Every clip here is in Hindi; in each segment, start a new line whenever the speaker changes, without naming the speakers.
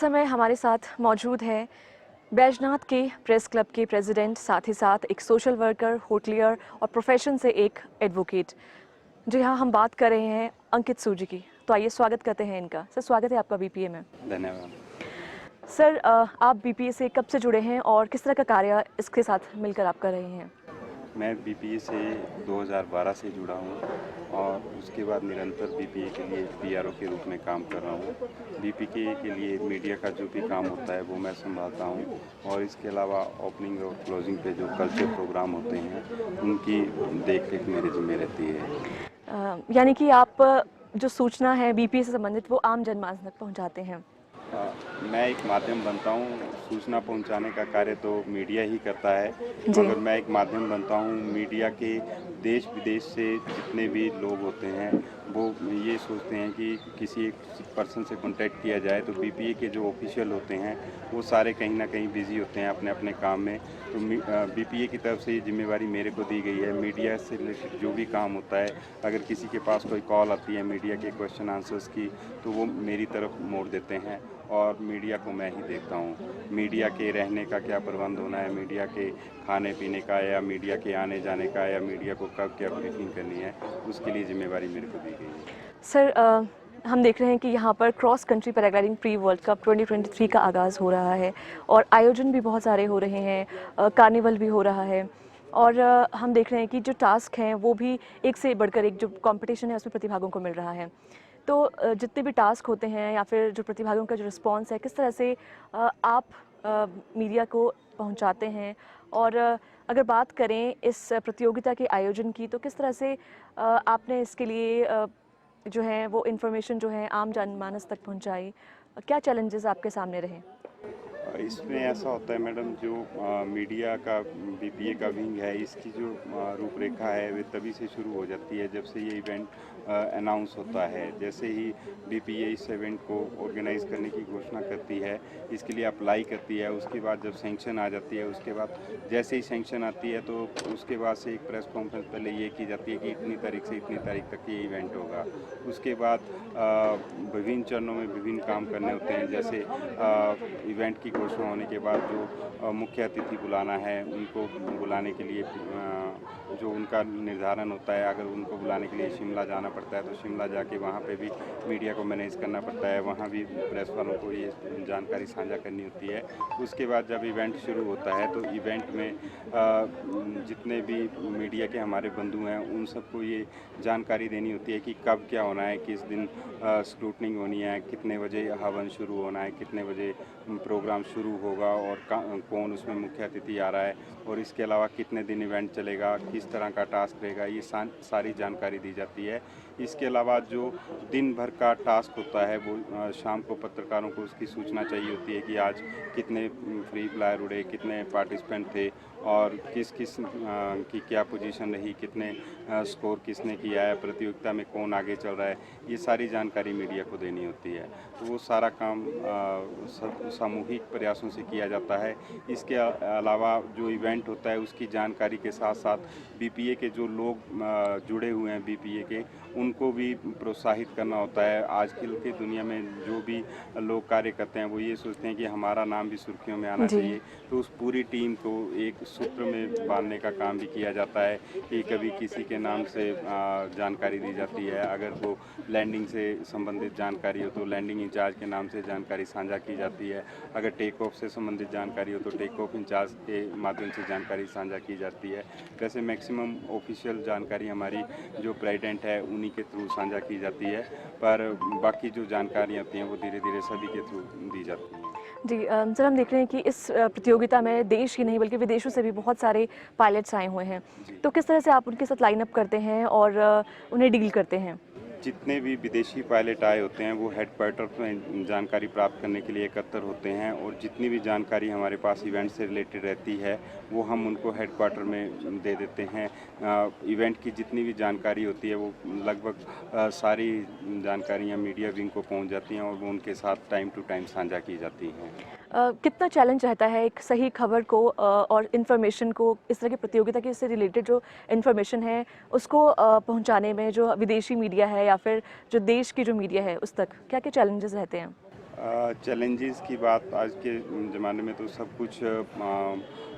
समय हमारे साथ मौजूद हैं बैजनाथ के प्रेस क्लब के प्रेसिडेंट, साथ ही साथ एक सोशल वर्कर, होटलियर और प्रोफेशन से एक एडवोकेट। जी हाँ, हम बात कर रहे हैं अंकित सूजी की। तो आइए स्वागत करते हैं इनका। सर, स्वागत है आपका बीपीए में।
धन्यवाद।
सर, आप बीपीए से कब से जुड़े हैं और किस तरह का कार्य इसके साथ मिलकर आप कर रहे हैं?
मैं बीपीए से 2012 से जुड़ा हूँ और उसके बाद निरंतर बीपीए के लिए पीआरओ के रूप में काम कर रहा हूँ। बीपीए के लिए मीडिया का जो भी काम होता है वो मैं संभालता हूँ और इसके अलावा ओपनिंग और क्लोजिंग पे जो कल्चर प्रोग्राम होते हैं उनकी देख रेख मेरे जिम्मे रहती है।
यानी कि आप जो सूचना है बीपीए से संबंधित वो आम जनमानस तक पहुँचाते हैं।
मैं एक माध्यम बनता हूँ। सूचना पहुंचाने का कार्य तो मीडिया ही करता है,
जी।
मगर मैं एक माध्यम बनता हूँ। मीडिया के देश विदेश से जितने भी लोग होते हैं वो ये सोचते हैं कि किसी एक पर्सन से कांटेक्ट किया जाए, तो बीपीए के जो ऑफिशियल होते हैं वो सारे कहीं ना कहीं बिजी होते हैं अपने अपने काम में। तो बीपीए की तरफ से ये जिम्मेवारी मेरे को दी गई है। मीडिया से रिलेटेड जो भी काम होता है, अगर किसी के पास कोई कॉल आती है मीडिया के क्वेश्चन आंसर्स की, तो वो मेरी तरफ मोड़ देते हैं और मीडिया को मैं ही देखता हूँ। मीडिया के रहने का क्या प्रबंध होना है, मीडिया के खाने पीने का, या मीडिया के आने जाने का, या मीडिया को कब क्या ब्रीफिंग करनी है, उसके लिए जिम्मेवारी मेरे को दी गई है।
सर, हम देख रहे हैं कि यहाँ पर cross country paragliding pre world cup 2023 का आगाज़ हो रहा है और आयोजन भी बहुत सारे हो रहे हैं, कार्निवल भी हो रहा है और हम देख रहे हैं कि जो टास्क हैं वो भी एक से बढ़कर एक, जो कंपटीशन है उसमें प्रतिभागों को मिल रहा है। तो जितने भी टास्क होते हैं या फिर जो प्रतिभागियों का जो रिस्पॉन्स है, किस तरह से आप मीडिया को पहुंचाते हैं और अगर बात करें इस प्रतियोगिता के आयोजन की, तो किस तरह से आपने इसके लिए जो है वो इन्फॉर्मेशन जो है आम जनमानस तक पहुंचाई? क्या चैलेंजेस आपके सामने रहे?
इसमें ऐसा होता है मैडम, जो मीडिया का बीपीए का विंग है, इसकी जो रूपरेखा है वे तभी से शुरू हो जाती है जब से ये इवेंट अनाउंस होता है। जैसे ही बीपीए इस इवेंट को ऑर्गेनाइज करने की घोषणा करती है, इसके लिए अप्लाई करती है, उसके बाद जब सैंक्शन आ जाती है, उसके बाद जैसे ही सैंक्शन आती है तो उसके बाद से एक प्रेस कॉन्फ्रेंस पहले ये की जाती है कि इतनी तारीख से इतनी तारीख तक ये इवेंट होगा। उसके बाद विभिन्न चरणों में विभिन्न काम करने होते हैं। जैसे इवेंट की घोषणा होने के बाद जो मुख्य अतिथि बुलाना है, उनको बुलाने के लिए जो उनका निर्धारण होता है, अगर उनको बुलाने के लिए शिमला जाना पड़ता है तो शिमला जाके वहाँ पे भी मीडिया को मैनेज करना पड़ता है, वहाँ भी प्रेस वालों को ये जानकारी साझा करनी होती है। उसके बाद जब इवेंट शुरू होता है तो इवेंट में जितने भी मीडिया के हमारे बंधु हैं उन सबको ये जानकारी देनी होती है कि कब क्या होना है, किस दिन स्क्रूटनिंग होनी है, कितने बजे हवन शुरू होना है, कितने बजे प्रोग्राम शुरू होगा और कौन उसमें मुख्य अतिथि आ रहा है, और इसके अलावा कितने दिन इवेंट चलेगा, किस तरह का टास्क रहेगा, ये सारी जानकारी दी जाती है। इसके अलावा जो दिन भर का टास्क होता है वो शाम को पत्रकारों को उसकी सूचना चाहिए होती है कि आज कितने फ्री फ्लायर उड़े, कितने पार्टिसिपेंट थे और किस किस की क्या पोजीशन रही, कितने स्कोर किसने किया है, प्रतियोगिता में कौन आगे चल रहा है, ये सारी जानकारी मीडिया को देनी होती है। तो वो सारा काम सामूहिक प्रयासों से किया जाता है। इसके अलावा जो इवेंट होता है उसकी जानकारी के साथ साथ बीपीए के जो लोग जुड़े हुए हैं बीपीए के, उनको भी प्रोत्साहित करना होता है। आजकल की दुनिया में जो भी लोग कार्य करते हैं वो ये सोचते हैं कि हमारा नाम भी सुर्खियों में आना चाहिए, तो उस पूरी टीम को एक सूत्र में बांधने का काम भी किया जाता है कि कभी किसी के नाम से जानकारी दी जाती है, अगर वो लैंडिंग से संबंधित जानकारी हो तो लैंडिंग इंचार्ज के नाम से जानकारी साझा की जाती है, अगर टेक ऑफ से संबंधित जानकारी हो तो टेक ऑफ इंचार्ज के माध्यम से जानकारी साझा की जाती है। वैसे मैक्सिमम ऑफिशियल जानकारी हमारी जो प्रेसिडेंट है उन्हीं के थ्रू साझा की जाती है, पर बाकी जो जानकारियाँ होती हैं वो धीरे धीरे सभी के थ्रू दी जाती हैं।
जी, सर, हम देख रहे हैं कि इस प्रतियोगिता में देश ही नहीं बल्कि विदेशों से भी बहुत सारे पायलट्स आए हुए हैं। तो किस तरह से आप उनके साथ लाइन अप करते हैं और उन्हें डील करते हैं?
जितने भी विदेशी पायलट आए होते हैं वो हेडक्वार्टर में जानकारी प्राप्त करने के लिए एकत्र होते हैं, और जितनी भी जानकारी हमारे पास इवेंट से रिलेटेड रहती है वो हम उनको हेडक्वार्टर में दे देते हैं। इवेंट की जितनी भी जानकारी होती है वो लगभग सारी जानकारियाँ मीडिया विंग को पहुंच जाती हैं और वो उनके साथ टाइम टू टाइम साझा की जाती हैं।
कितना चैलेंज रहता है एक सही खबर को और इन्फॉर्मेशन को, इस तरह की प्रतियोगिता के से रिलेटेड जो इन्फॉर्मेशन है उसको पहुंचाने में, जो विदेशी मीडिया है या फिर जो देश की जो मीडिया है उस तक क्या क्या चैलेंजेस रहते हैं?
चैलेंजेस की बात आज के ज़माने में तो सब कुछ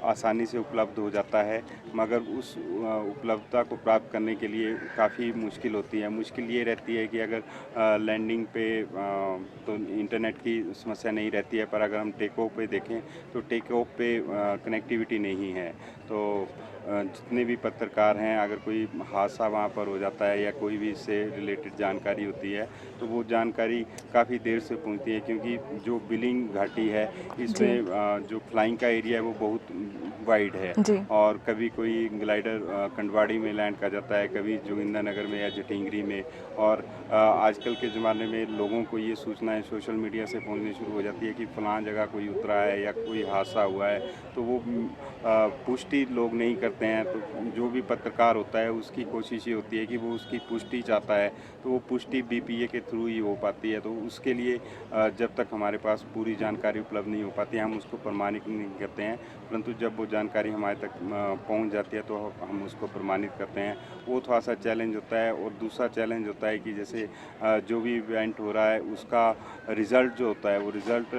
आसानी से उपलब्ध हो जाता है, मगर उस उपलब्धता को प्राप्त करने के लिए काफ़ी मुश्किल होती है। मुश्किल ये रहती है कि अगर लैंडिंग पे तो इंटरनेट की समस्या नहीं रहती है, पर अगर हम टेक ऑफ पे देखें तो टेक ऑफ पे कनेक्टिविटी नहीं है। तो जितने भी पत्रकार हैं, अगर कोई हादसा वहाँ पर हो जाता है या कोई भी इससे रिलेटेड जानकारी होती है, तो वो जानकारी काफ़ी देर से पहुँचती है, क्योंकि जो बिलिंग घाटी है
जी।
इसमें जो फ्लाइंग का एरिया है वो बहुत वाइड है।
जी।
और कभी कोई ग्लाइडर कंडवाड़ी में लैंड कर जाता है, कभी जोगिंदरनगर में या जटिंगरी में। और आजकल के ज़माने में लोगों को ये सूचनाएं सोशल मीडिया से पहुंचनी शुरू हो जाती है कि फ़लाँ जगह कोई उतरा है या कोई हादसा हुआ है, तो वो पुष्टि लोग नहीं करते हैं। तो जो भी पत्रकार होता है उसकी कोशिश ये होती है कि वो उसकी पुष्टि चाहता है, तो वो पुष्टि बीपीए के थ्रू ही हो पाती है। तो उसके लिए जब तक हमारे पास पूरी जानकारी उपलब्ध नहीं हो पाती है, हम उसको प्रमाणित नहीं करते हैं। परंतु जब वो जानकारी हमारे तक पहुंच जाती है तो हम उसको प्रमाणित करते हैं। वो थोड़ा सा चैलेंज होता है। और दूसरा चैलेंज होता है कि जैसे जो भी इवेंट हो रहा है उसका रिज़ल्ट जो होता है, वो रिज़ल्ट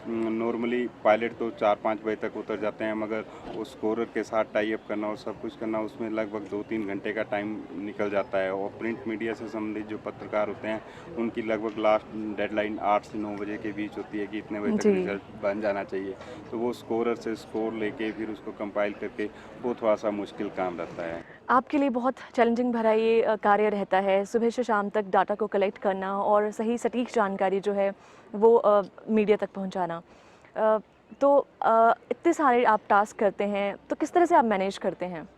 नॉर्मली पायलट तो 4-5 बजे तक उतर जाते हैं, मगर वो स्कोरर के साथ टाई अप करना और सब कुछ करना, उसमें लगभग 2-3 घंटे का टाइम निकल जाता है। और प्रिंट मीडिया से संबंधित जो पत्रकार होते हैं उनकी लगभग लास्ट डेडलाइन 8 से 9 बजे के बीच होती है कि इतने बजे तक
जी।
रिजल्ट बन जाना चाहिए। तो वो स्कोरर से स्कोर लेके फिर उसको कंपाइल करके वो थोड़ा सा मुश्किल काम रहता है।
आपके लिए बहुत चैलेंजिंग भरा ये कार्य रहता है, सुबह से शाम तक डाटा को कलेक्ट करना और सही सटीक जानकारी जो है वो मीडिया तक पहुंचाना। अ, तो इतने सारे आप टास्क करते हैं, तो किस तरह से आप मैनेज करते हैं?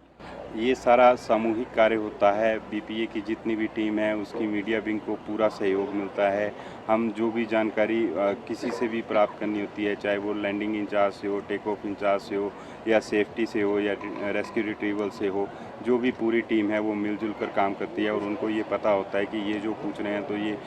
ये सारा सामूहिक कार्य होता है। बीपीए की जितनी भी टीम है उसकी मीडिया विंग को पूरा सहयोग मिलता है। हम जो भी जानकारी किसी से भी प्राप्त करनी होती है, चाहे वो लैंडिंग इंचार्ज से हो, टेक ऑफ इंचार्ज से हो, या सेफ्टी से हो, या रेस्क्यू रिट्रीवल से हो, जो भी पूरी टीम है वो मिलजुल कर काम करती है। और उनको ये पता होता है कि ये जो पूछ रहे हैं तो ये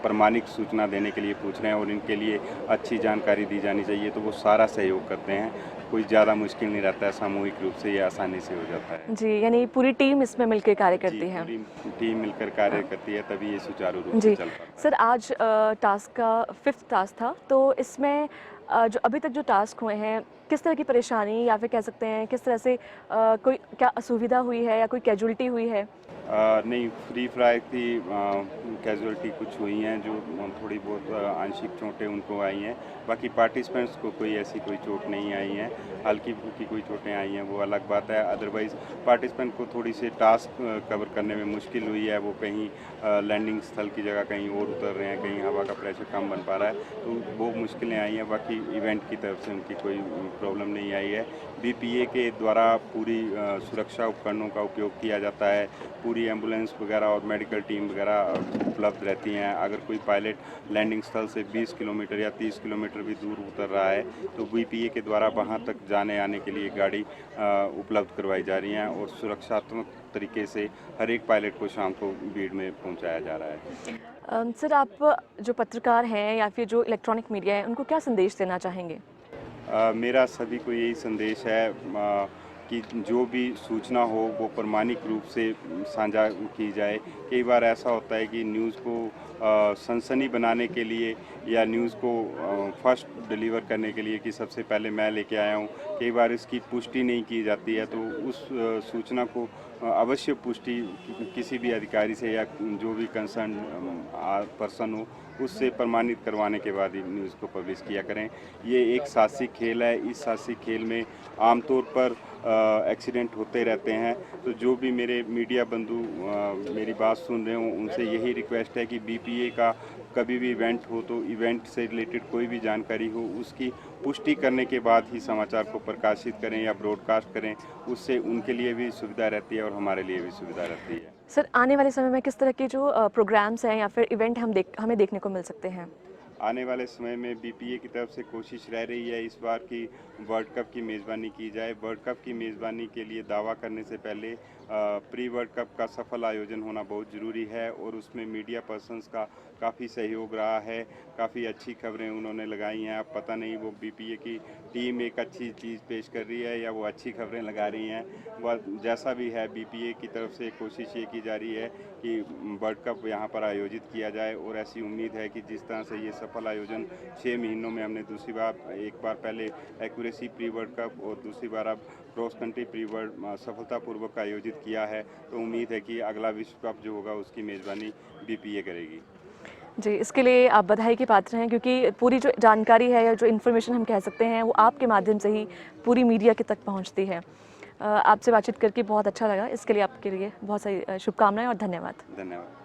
प्रमाणिक सूचना देने के लिए पूछ रहे हैं और इनके लिए अच्छी जानकारी दी जानी चाहिए, तो वो सारा सहयोग करते हैं। कोई ज़्यादा मुश्किल नहीं रहता है, सामूहिक रूप से ये आसानी से हो जाता है।
जी, यानी पूरी टीम इसमें मिलकर कार्य
जी,
करती है।
पूरी टीम मिलकर कार्य करती है, तभी ये सुचारू रूप से
जी।
चल पाता है।
सर, आज टास्क का 5th टास्क था, तो इसमें जो अभी तक जो टास्क हुए हैं, किस तरह की परेशानी या फिर कह सकते हैं किस तरह से कोई क्या असुविधा हुई है या कोई कैजुअल्टी हुई है?
नहीं, फ्री फ्लाई की कैजुअल्टी कुछ हुई हैं, जो थोड़ी बहुत आंशिक चोटें उनको आई हैं। बाकी पार्टिसिपेंट्स को कोई ऐसी कोई चोट नहीं आई है। हल्की-फुल्की कोई चोटें आई हैं वो अलग बात है। अदरवाइज़ पार्टिसिपेंट को थोड़ी सी टास्क कवर करने में मुश्किल हुई है। वो कहीं लैंडिंग स्थल की जगह कहीं और उतर रहे हैं, कहीं हवा का प्रेशर कम बन पा रहा है, तो वो मुश्किलें आई हैं। बाकी इवेंट की तरफ से उनकी कोई प्रॉब्लम नहीं आई है। बीपीए के द्वारा पूरी सुरक्षा उपकरणों का उपयोग किया जाता है। पूरी एम्बुलेंस वगैरह और मेडिकल टीम वगैरह उपलब्ध रहती हैं। अगर कोई पायलट लैंडिंग स्थल से 20 किलोमीटर या 30 किलोमीटर भी दूर उतर रहा है, तो बीपीए के द्वारा वहां तक जाने आने के लिए गाड़ी उपलब्ध करवाई जा रही हैं और सुरक्षात्मक तरीके से हर एक पायलट को शाम को भीड़ में पहुंचाया जा रहा है।
सर, आप जो पत्रकार हैं या फिर जो इलेक्ट्रॉनिक मीडिया है, उनको क्या संदेश देना चाहेंगे?
मेरा सभी को यही संदेश है कि जो भी सूचना हो वो प्रमाणिक रूप से साझा की जाए। कई बार ऐसा होता है कि न्यूज़ को सनसनी बनाने के लिए या न्यूज़ को फर्स्ट डिलीवर करने के लिए कि सबसे पहले मैं लेके आया हूँ, कई बार इसकी पुष्टि नहीं की जाती है। तो उस सूचना को अवश्य पुष्टि किसी भी अधिकारी से या जो भी कंसर्न पर्सन हो उससे प्रमाणित करवाने के बाद ही न्यूज़ को पब्लिश किया करें। ये एक साहसिक खेल है। इस साहसिक खेल में आमतौर पर एक्सीडेंट होते रहते हैं। तो जो भी मेरे मीडिया बंधु मेरी बात सुन रहे हों उनसे यही रिक्वेस्ट है कि बीपीए का कभी भी इवेंट हो तो इवेंट से रिलेटेड कोई भी जानकारी हो उसकी पुष्टि करने के बाद ही समाचार को प्रकाशित करें या ब्रॉडकास्ट करें। उससे उनके लिए भी सुविधा रहती है और हमारे लिए भी सुविधा रहती है।
सर, आने वाले समय में किस तरह के जो प्रोग्राम्स हैं या फिर इवेंट हमें देखने को मिल सकते हैं?
आने वाले समय में बीपीए की तरफ से कोशिश रह रही है इस बार की वर्ल्ड कप की मेज़बानी की जाए। वर्ल्ड कप की मेज़बानी के लिए दावा करने से पहले प्री वर्ल्ड कप का सफल आयोजन होना बहुत ज़रूरी है और उसमें मीडिया पर्सन्स का काफ़ी सहयोग रहा है। काफ़ी अच्छी खबरें उन्होंने लगाई हैं। अब पता नहीं वो बीपीए की टीम एक अच्छी चीज़ पेश कर रही है या वो अच्छी खबरें लगा रही हैं। वह जैसा भी है बीपीए की तरफ से कोशिश ये की जा रही है कि वर्ल्ड कप यहाँ पर आयोजित किया जाए और ऐसी उम्मीद है कि जिस तरह से ये सफल आयोजन 6 महीनों में हमने दूसरी बार, एक बार पहले एक्यूरेसी प्री वर्ल्ड कप और दूसरी बार अब क्रॉस कंट्री प्री वर्ल्ड सफलतापूर्वक आयोजित किया है। तो उम्मीद है कि अगला विश्व कप जो होगा उसकी मेज़बानी बीपीए करेगी।
जी, इसके लिए आप बधाई के पात्र हैं, क्योंकि पूरी जो जानकारी है या जो इन्फॉर्मेशन हम कह सकते हैं वो आपके माध्यम से ही पूरी मीडिया के तक पहुंचती है। आपसे बातचीत करके बहुत अच्छा लगा। इसके लिए आपके लिए बहुत सारी शुभकामनाएं और धन्यवाद।
धन्यवाद।